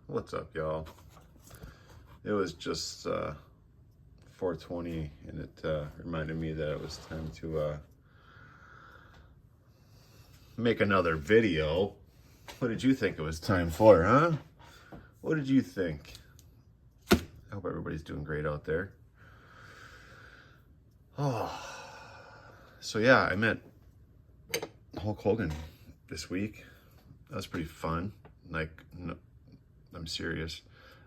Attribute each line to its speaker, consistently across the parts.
Speaker 1: What's up, y'all? It was just 4:20, and it reminded me that it was time to make another video. What did you think it was time for, huh? What did you think? I hope everybody's doing great out there. Oh, so yeah, I met Hulk Hogan this week. That was pretty fun. Like, no, I'm serious.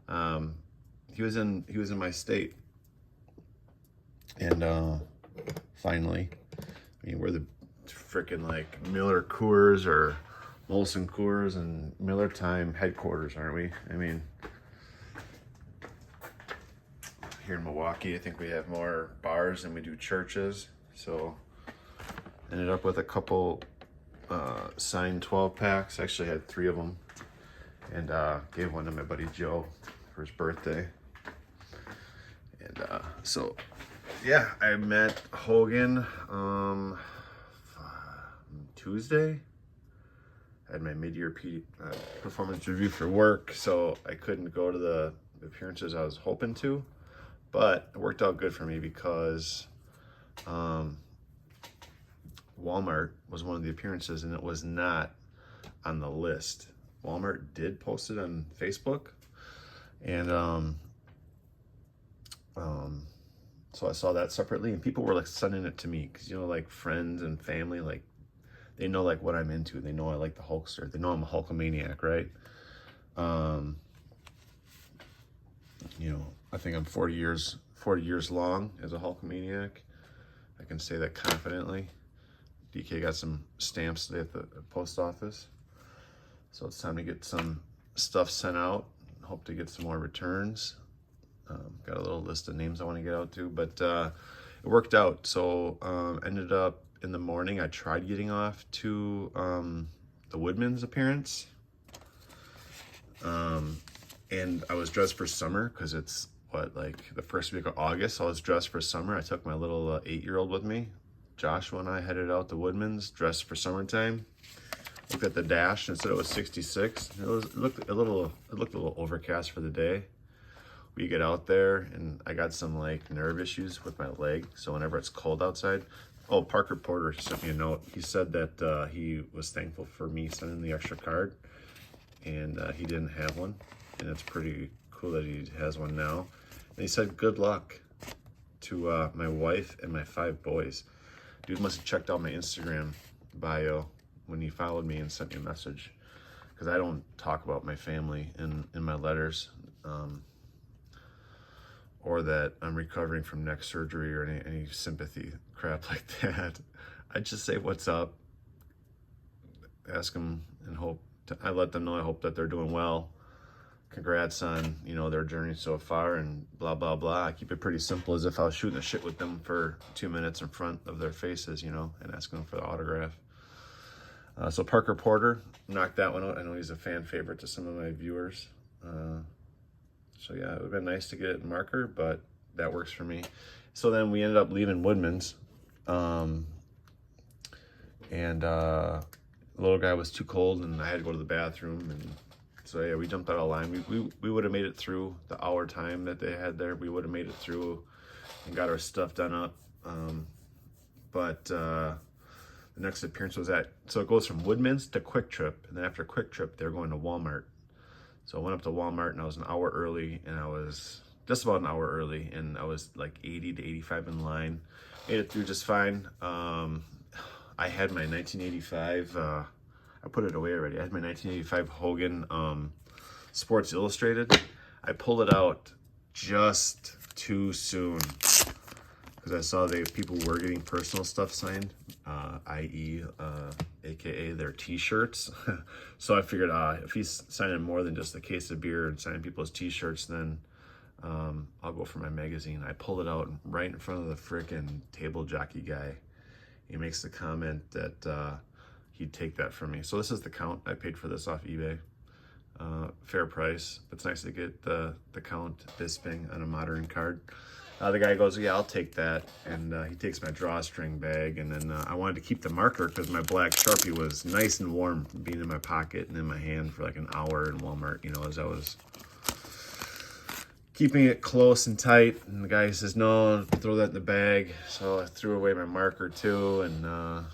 Speaker 1: He was in my state, and finally, I mean, we're the freaking like Miller Coors or Molson Coors and Miller Time headquarters, aren't we? I mean, here in Milwaukee, I think we have more bars than we do churches. So, ended up with a couple signed 12 packs. Actually, had 3 of them, and gave one to my buddy Joe for his birthday. And so, yeah, I met Hogan Tuesday. I had my mid-year performance review for work, so I couldn't go to the appearances I was hoping to, but it worked out good for me because Walmart was one of the appearances, and it was not on the list. Walmart did post it on Facebook, and so I saw that separately, and people were like sending it to me because, you know, like friends and family, like they know like what I'm into. They know I like the Hulkster. They know I'm a Hulkamaniac, right? You know, I think I'm 40 years long as a Hulkamaniac. I can say that confidently. DK got some stamps today at the post office, so it's time to get some stuff sent out. Hope to get some more returns. Got a little list of names I want to get out to, but it worked out. So ended up in the morning, I tried getting off to the Woodman's appearance, and I was dressed for summer because it's like the first week of August. So I was dressed for summer. I took my little 8-year-old with me. Joshua and I headed out to Woodman's dressed for summertime. Looked at the dash and said it was 66. It looked a little overcast for the day. We get out there, and I got some like nerve issues with my leg, so whenever it's cold outside. Oh, Parker Porter sent me a note. He said that he was thankful for me sending the extra card, and he didn't have one, and it's pretty cool that he has one now. And he said good luck to my wife and my 5 boys. Dude must have checked out my Instagram bio when he followed me and sent me a message, because I don't talk about my family in my letters. Or that I'm recovering from neck surgery or any sympathy crap like that. I just say what's up, ask them, and I let them know I hope that they're doing well. Congrats on, you know, their journey so far, and blah blah blah. I keep it pretty simple, as if I was shooting the shit with them for 2 minutes in front of their faces, you know, and asking them for the autograph. So Parker Porter knocked that one out. I know he's a fan favorite to some of my viewers. So yeah, it would have been nice to get it in marker, but that works for me. So then we ended up leaving Woodman's, and the little guy was too cold, and I had to go to the bathroom, and so yeah, we jumped out of line. We would have made it through the hour time that they had there. We would have made it through and got our stuff done up. But the next appearance was so it goes from Woodman's to Quick Trip, and then after Quick Trip, they're going to Walmart. So I went up to Walmart, and I was an hour early, and I was just about an hour early, and I was like 80 to 85 in line. Made it through just fine. I had my 1985, I put it away already. I had my 1985 Hogan Sports Illustrated. I pulled it out just too soon because I saw people were getting personal stuff signed, i.e., aka their t-shirts. So I figured if he's signing more than just a case of beer and signing people's t-shirts, then I'll go for my magazine. I pulled it out right in front of the frickin' table jockey guy. He makes the comment that he'd take that from me. So this is the count. I paid for this off eBay. Fair price. It's nice to get the count Bisping on a modern card. The guy goes, yeah, I'll take that. And he takes my drawstring bag. And then I wanted to keep the marker because my black Sharpie was nice and warm being in my pocket and in my hand for like an hour in Walmart, you know, as I was keeping it close and tight. And the guy says, no, throw that in the bag. So I threw away my marker too. And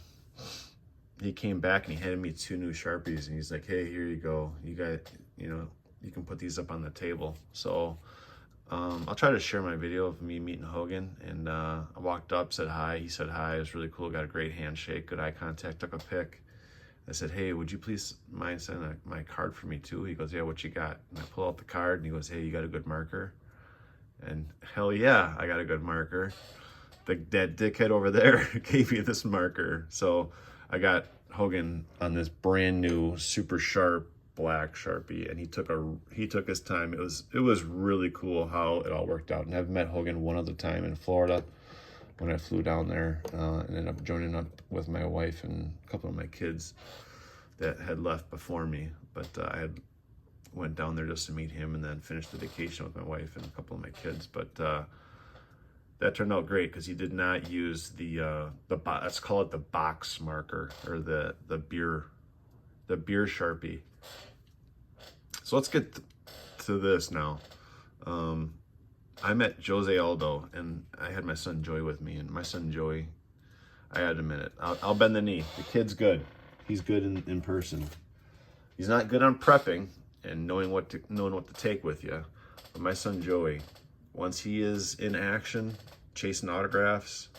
Speaker 1: he came back and he handed me 2 new Sharpies. And he's like, hey, here you go. You got, you know, you can put these up on the table. So I'll try to share my video of me meeting Hogan. And I walked up, said hi. He said hi. It was really cool. Got a great handshake, good eye contact, took a pic. I said, hey, would you please mind sending my card for me too? He goes, yeah, what you got? And I pull out the card and he goes, hey, you got a good marker? And hell yeah, I got a good marker. That dickhead over there gave me this marker. So I got Hogan on this brand new, super sharp black Sharpie, and he took his time. It was really cool how it all worked out. And I've met Hogan one other time in Florida when I flew down there and ended up joining up with my wife and a couple of my kids that had left before me. But I had went down there just to meet him and then finished the vacation with my wife and a couple of my kids. But that turned out great because he did not use the let's call it the box marker or the beer Sharpie. So let's get to this now. I met Jose Aldo, and I had my son Joey with me, and my son Joey, I had to admit it, I'll bend the knee. The kid's good. He's good in person. He's not good on prepping and knowing what to take with you. But my son Joey, once he is in action, chasing autographs,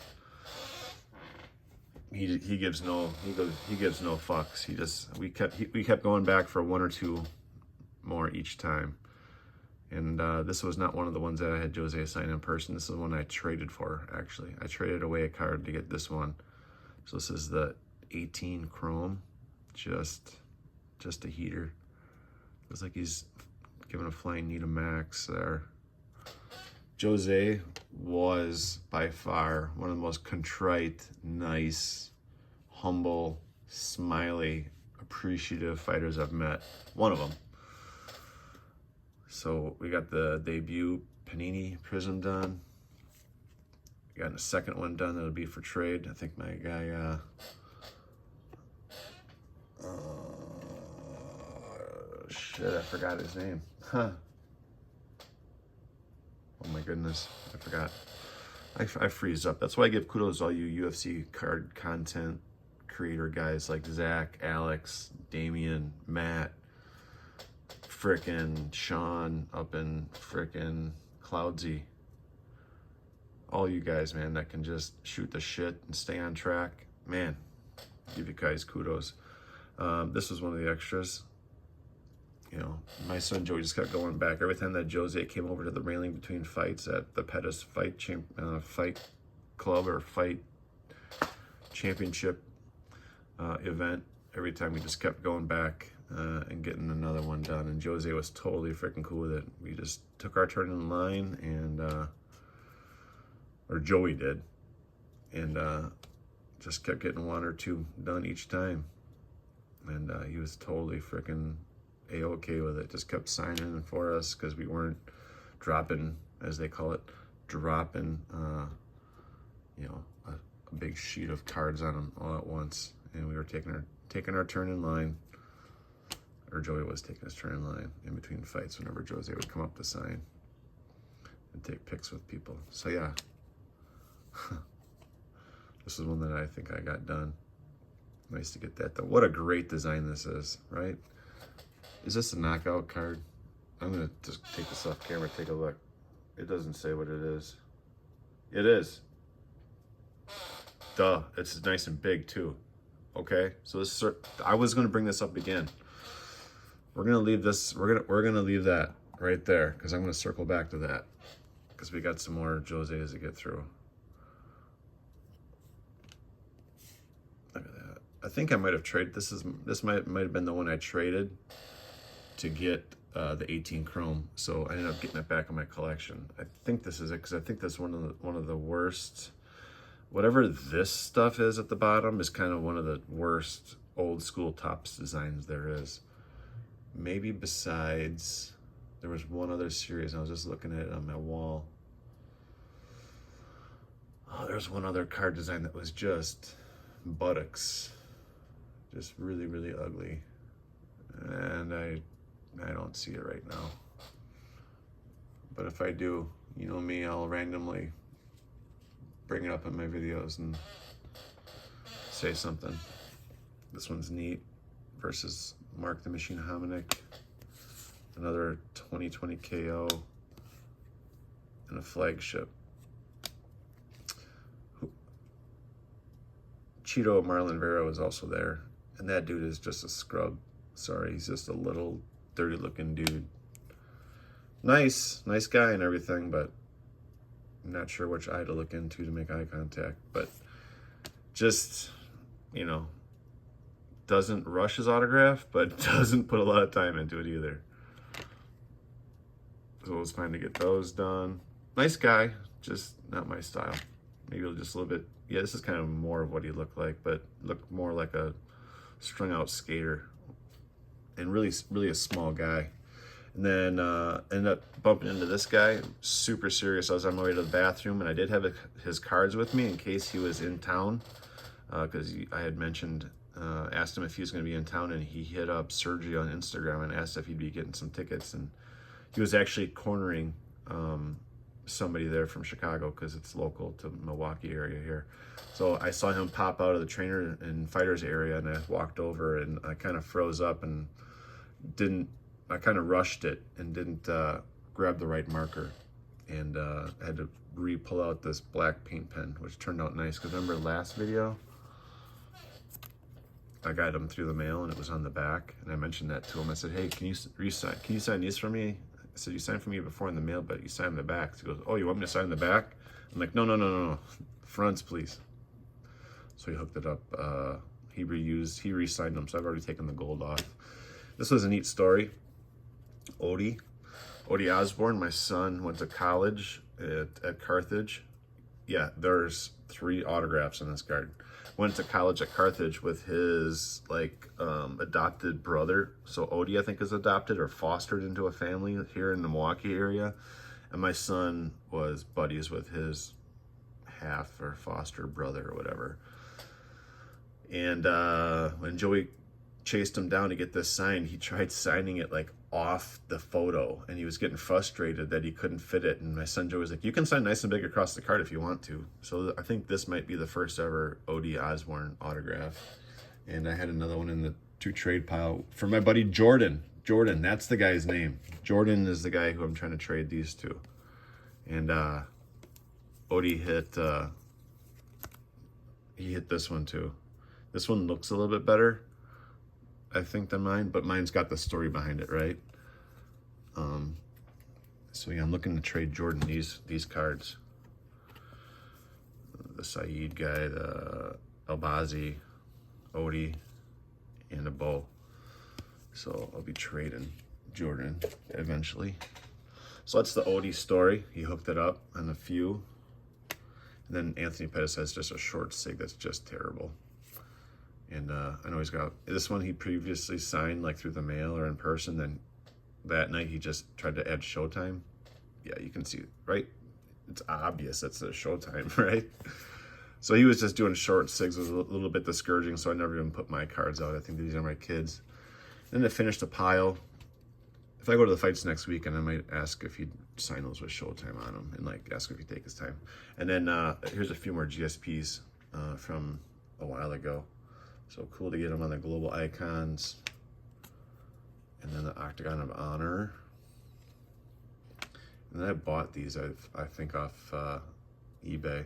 Speaker 1: he gives no fucks. We kept going back for 1 or 2 more each time. And this was not one of the ones that I had Jose sign in person. This is one I traded for, actually. I traded away a card to get this one. So this is the 18 Chrome, just a heater. Looks like he's giving a flying knee to Max there. Jose was by far one of the most contrite, nice, humble, smiley, appreciative fighters I've met. One of them. So we got the debut Panini Prism done. We got a second one done that'll be for trade. I think my guy, shit, I forgot his name. Huh. Oh my goodness, I forgot. I freeze up. That's why I give kudos to all you UFC card content creator guys like Zach, Alex, Damian, Matt, frickin' Sean up in frickin' Cloudsy. All you guys, man, that can just shoot the shit and stay on track. Man, give you guys kudos. This was one of the extras. You know, my son Joey just kept going back. Every time that Jose came over to the railing between fights at the Pettis Fight Club or Fight Championship event, every time we just kept going back and getting another one done. And Jose was totally freaking cool with it. We just took our turn in line and, or Joey did, and just kept getting 1 or 2 done each time. And he was totally freaking A-okay with it. Just kept signing for us because we weren't dropping, as they call it, dropping, you know, a big sheet of cards on him all at once. And we were taking our turn in line, or Joey was taking his turn in line in between fights whenever Jose would come up to sign and take pics with people. So yeah, this is one that I think I got done. Nice to get that done. What a great design this is, right? Is this a knockout card? I'm gonna just take this off camera, take a look. It doesn't say what it is. It is. Duh, it's nice and big too. Okay, so this is, I was gonna bring this up again. We're gonna leave this, we're gonna leave that right there because I'm gonna circle back to that because we got some more Jose's to get through. Look at that. I think I might have traded, this might have been the one I traded to get the 18 Chrome, so I ended up getting it back in my collection. I think this is it because I think that's one of the worst. Whatever this stuff is at the bottom is kind of one of the worst old school Topps designs there is. Maybe besides, there was one other series, I was just looking at it on my wall. Oh, there's one other card design that was just buttocks. Just really, really ugly. And I don't see it right now. But if I do, you know me, I'll randomly bring it up in my videos and say something. This one's neat. Versus Mark the Machine Hominick. Another 2020 KO. And a flagship. Cheeto Marlon Vera was also there. And that dude is just a scrub. Sorry, he's just a little dirty looking dude. Nice guy and everything, but I'm not sure which eye to look into to make eye contact. But just, you know, doesn't rush his autograph, but doesn't put a lot of time into it either. So it was fine to get those done. Nice guy, just not my style. Maybe just a little bit, yeah, this is kind of more of what he looked like, but looked more like a strung out skater. And really a small guy. And then ended up bumping into this guy, super serious. I was on my way to the bathroom, and I did have his cards with me in case he was in town, because I had mentioned, asked him if he was going to be in town, and he hit up Sergio on Instagram and asked if he'd be getting some tickets. And he was actually cornering somebody there from Chicago because it's local to Milwaukee area here. So I saw him pop out of the trainer and fighters area, and I walked over, and I kind of froze up and I kind of rushed it and didn't grab the right marker, and I had to re-pull out this black paint pen, which turned out nice. Because remember last video, I got them through the mail and it was on the back, and I mentioned that to him. I said, "Hey, can you sign these for me?" I said, "You signed for me before in the mail, but you signed the back." So he goes, "Oh, you want me to sign the back?" I'm like, No. Fronts, please." So he hooked it up. He re-signed them, so I've already taken the gold off. This was a neat story. Odie Osborne, my son, went to college at Carthage. Yeah, there's 3 autographs on this card. Went to college at Carthage with his adopted brother. So Odie, I think, is adopted or fostered into a family here in the Milwaukee area. And my son was buddies with his half or foster brother or whatever. And when Joey chased him down to get this signed, he tried signing it off the photo, and he was getting frustrated that he couldn't fit it. And my son Joey was like, "You can sign nice and big across the card if you want to." So I think this might be the first ever Odie Osborne autograph. And I had another one in the to trade pile for my buddy Jordan. That's the guy's name. Jordan is the guy who I'm trying to trade these to. And Odie hit this one too. This one looks a little bit better, I think, than mine, but mine's got the story behind it, right? So yeah, I'm looking to trade Jordan these cards. The Saeed guy, the Albazi, Odie, and a Bo. So I'll be trading Jordan eventually. So that's the Odie story. He hooked it up on a few. And then Anthony Pettis has just a short sig that's just terrible. And I know he's got this one he previously signed through the mail or in person. Then that night he just tried to add Showtime. Yeah, you can see it, right? It's obvious it's a Showtime, right? So he was just doing short sigs. It was a little bit discouraging, so I never even put my cards out. I think these are my kids. Then to finish the pile, if I go to the fights next week, and I might ask if he'd sign those with Showtime on them, and ask if he'd take his time. And then here's a few more GSPs from a while ago. So cool to get them on the Global Icons. And then the Octagon of Honor. And then I bought these, I think, off eBay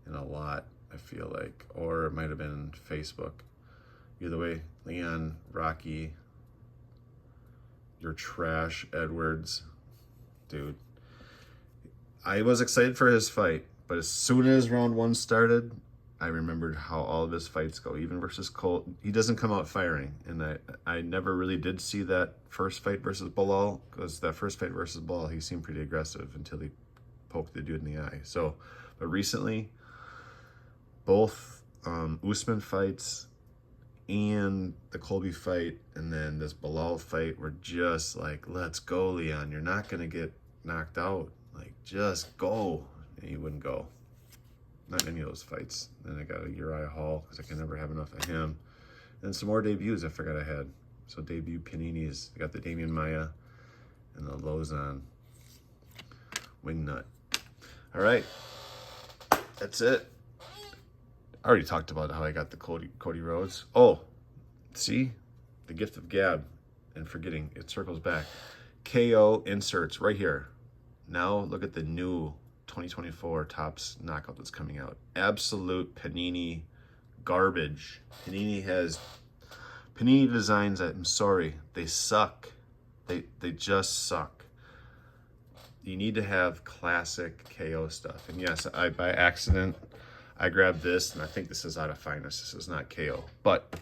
Speaker 1: in a lot, I feel like. Or it might have been Facebook. Either way, Leon, Rocky, you're trash, Edwards. Dude. I was excited for his fight, but as soon as round 1 started, I remembered how all of his fights go, even versus Colt. He doesn't come out firing, and I never really did see that first fight versus Bilal, because that first fight versus Bilal, he seemed pretty aggressive until he poked the dude in the eye. So, but recently, both Usman fights and the Colby fight, and then this Bilal fight were just let's go, Leon. You're not going to get knocked out. Just go. And he wouldn't go. not any of those fights. Then I got a Uriah Hall because I can never have enough of him. And some more debuts I forgot I had. So debut Paninis. I got the Damian Maya and the Lozon Wingnut. All right, that's it. I already talked about how I got the Cody Rhodes. Oh, see? The gift of gab and forgetting. It circles back. KO inserts right here. Now look at the new 2024 Topps knockout that's coming out. Absolute Panini garbage. Panini designs that, I'm sorry, they suck. They just suck. You need to have classic KO stuff. And yes, by accident, I grabbed this, and I think this is out of finest. This is not KO. But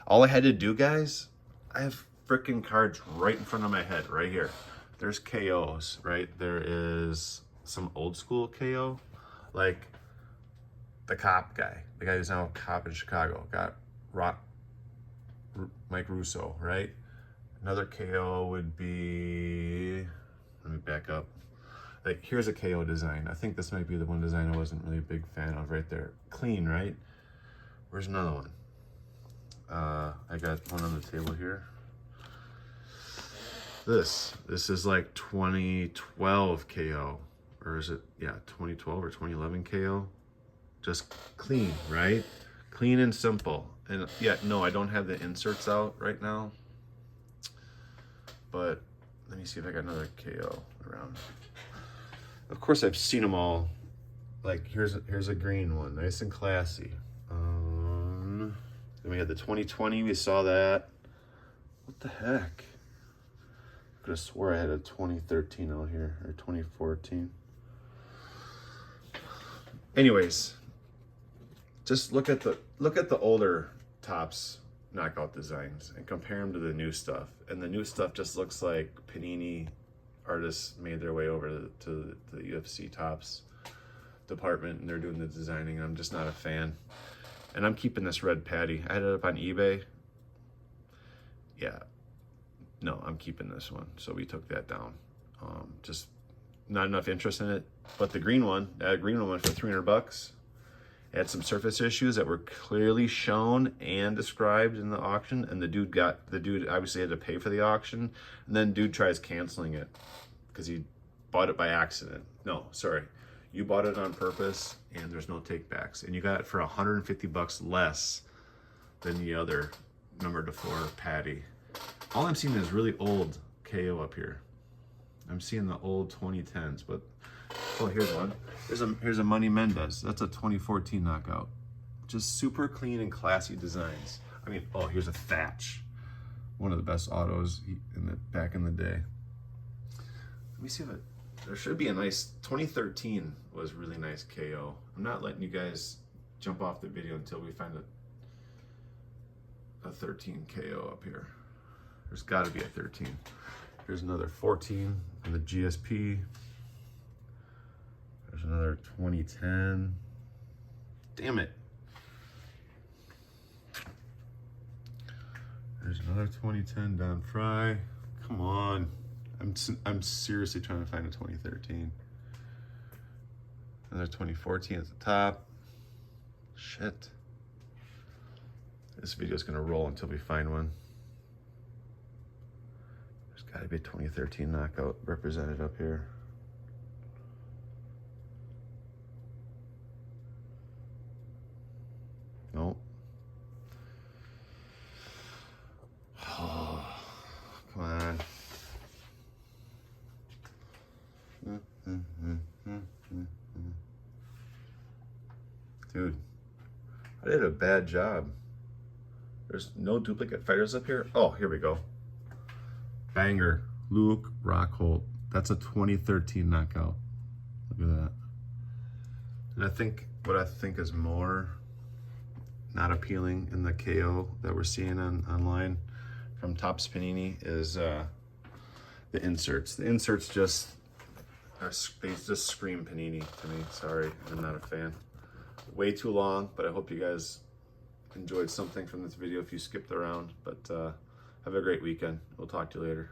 Speaker 1: all I had to do, guys, I have freaking cards right in front of my head, right here. There's KOs, right? There is some old school KO, like the cop guy, the guy who's now a cop in Chicago, got Mike Russo, right? Another KO would be, let me back up. Like, here's a KO design. I think this might be the one design I wasn't really a big fan of right there. Clean, right? Where's another one? I got one on the table here. This is like 2012 KO, or is it, yeah, 2012 or 2011 KO? Just clean, right? Clean and simple. And yeah, no, I don't have the inserts out right now, but let me see if I got another KO around. Of course, I've seen them all. Like, here's a green one, nice and classy. Then we had the 2020, we saw that. What the heck? I could have swore I had a 2013 out here, or 2014. Anyways, just look at the older Topps knockout designs and compare them to the new stuff. And the new stuff just looks like Panini artists made their way over to the UFC Topps department, and they're doing the designing. I'm just not a fan. And I'm keeping this red patty. I had it up on eBay. Yeah. No, I'm keeping this one. So we took that down. Just not enough interest in it. But the green one, that green one went for $300. It had some surface issues that were clearly shown and described in the auction. And the dude obviously had to pay for the auction. And then dude tries canceling it because he bought it by accident. No, sorry. You bought it on purpose, and there's no takebacks. And you got it for $150 less than the other number to 4 patty. All I'm seeing is really old KO up here. I'm seeing the old 2010s, but oh, here's one. Here's a Money Mendez. That's a 2014 knockout. Just super clean and classy designs. I mean, oh, here's a Thatch. One of the best autos back in the day. Let me see if there should be a nice 2013 was really nice KO. I'm not letting you guys jump off the video until we find a 13 KO up here. There's got to be a 13. Here's another 14 in the GSP. There's another 2010. Damn it. There's another 2010 Don Fry. Come on. I'm seriously trying to find a 2013. Another 2014 at the top. Shit. This video's gonna roll until we find one. There's gotta be a 2013 knockout represented up here. Nope. Oh, come on. Dude, I did a bad job. There's no duplicate fighters up here. Oh, here we go. Banger. Luke Rockhold. That's a 2013 knockout. Look at that. And I think what I think is more not appealing in the KO that we're seeing online from Topps Panini is the inserts. The inserts they just scream Panini to me. Sorry, I'm not a fan. Way too long, but I hope you guys enjoyed something from this video if you skipped around. But have a great weekend. We'll talk to you later.